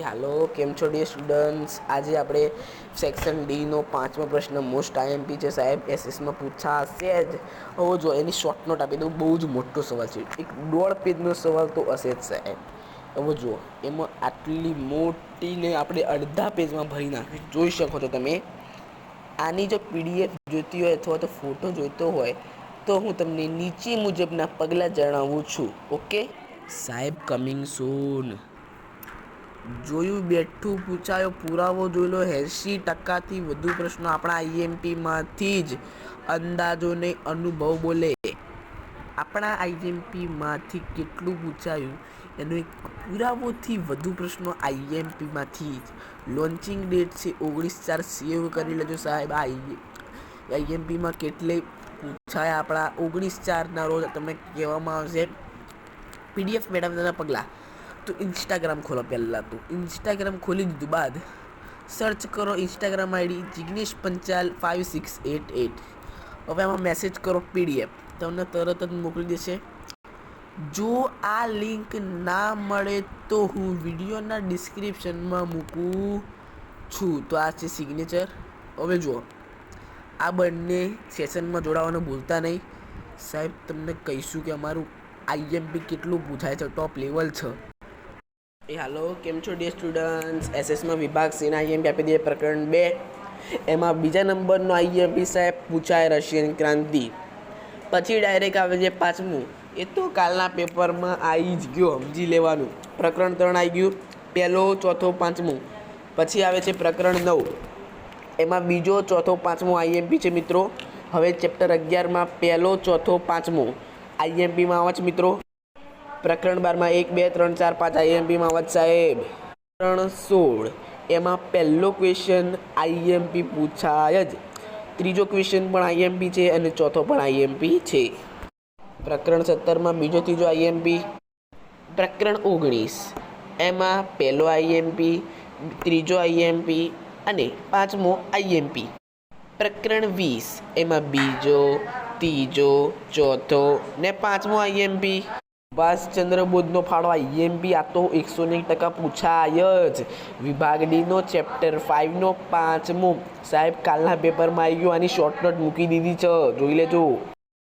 હાલો, કેમ છો dear students? આજે આપણે સેક્શન ડીનો 5મો પ્રશ્ન મોસ્ટ આઈએમપી છે સાહેબ, એસએસમાં પૂછાશે જ. હવે જો એની શોર્ટ નોટ આપી દઉં. બહુ જ મોટો સવાલ છે, એક 1.5 પેજનો સવાલ તો હશે જ સાહેબ. હવે જુઓ, એમાં આટલી મોટીને આપણે અડધા પેજમાં ભરી નાખી. જોઈ શકો છો તમે. આની જો પીડીએફ જોઈતી હોય અથવા તો ફોટો જોઈતો હોય તો હું તમને નીચે મુજબના પગલાં જણાવું છું. ઓકે સાહેબ, કમિંગ સૂન. જોયું, બેઠું, પૂછાયો, પુરાવો જોઈ લો. 80%થી વધુ પ્રશ્નો આપણા આઈએમપીમાંથી જ અંદાજોને અનુભવ બોલે. આપણા આઈએમપીમાંથી કેટલું પૂછાયું એનો એક પુરાવોથી વધુ પ્રશ્નો આઈએમપીમાંથી જ. લોન્ચિંગ ડેટ છે 19/4. સેવ કરી લેજો સાહેબ. આઈએમપીમાં કેટલે પૂછાયા આપણા 19/4ના રોજ તમને કહેવામાં આવશે પીડીએફ મેળવવાના પગલાં. તો ઇન્સ્ટાગ્રામ ખોલો. પહેલાં તો ઇન્સ્ટાગ્રામ ખોલી દીધું બાદ સર્ચ કરો ઇન્સ્ટાગ્રામ આઈડી જિગ્નેશ પંચાલ 5688. હવે આમાં મેસેજ કરો પીડીએફ, તમને તરત જ મોકલી દેશે. જો આ લિંક ના મળે તો હું વિડીયોના ડિસ્ક્રિપ્શનમાં મૂકું છું. તો આ છે સિગ્નેચર. હવે જુઓ, આ બંને સેશનમાં જોડાવાનું ભૂલતા નહીં સાહેબ. તમને કહીશું કે અમારું આઈએમપી કેટલું પૂછાય છે, ટોપ લેવલ છે. હાલો, કેમ છો ડિયર સ્ટુડન્ટ્સ? એસએસમાં વિભાગ સીના આઈએમપી આપી દઈએ. પ્રકરણ 2 એમાં બીજા નંબરનો આઈએમપી સાહેબ પૂછાય રશિયન ક્રાંતિ. પછી ડાયરેક્ટ આવે છે 5મું. એ તો કાલના પેપરમાં આવી જ ગયો, સમજી લેવાનું. પ્રકરણ 3 આવી ગયું, પહેલો, ચોથો, પાંચમું. પછી આવે છે પ્રકરણ 9. એમાં બીજો, ચોથો, પાંચમો આઈએમપી છે મિત્રો. હવે ચેપ્ટર 11માં પહેલો, ચોથો, પાંચમો આઈએમપીમાં આવે છે મિત્રો. પ્રકરણ 12માં 1, 2, 3, 4, 5 આઈએમપીમાં આવે સાહેબ. પ્રકરણ 16 એમાં પહેલો ક્વેશ્ચન આઈએમપી પૂછાય જ. ત્રીજો ક્વેશ્ચન પણ આઈએમપી છે અને ચોથો પણ આઈએમપી છે. પ્રકરણ 17માં બીજો, ત્રીજો આઈએમપી. પ્રકરણ 19 એમાં પહેલો આઈએમપી, ત્રીજો આઈએમપી અને પાંચમો આઈએમપી. પ્રકરણ 20 એમાં બીજો, ત્રીજો, ચોથો ને પાંચમો આઈએમપી. સુભાષચંદ્ર બોઝનો ફાળો આઈએમપી આ તો 101% પૂછાય જ. વિભાગ ડીનો ચેપ્ટર 5નો 5મો સાહેબ કાલના પેપરમાં આવી ગયો. આની શોર્ટ નોટ મૂકી દીધી છે, જોઈ લેજો.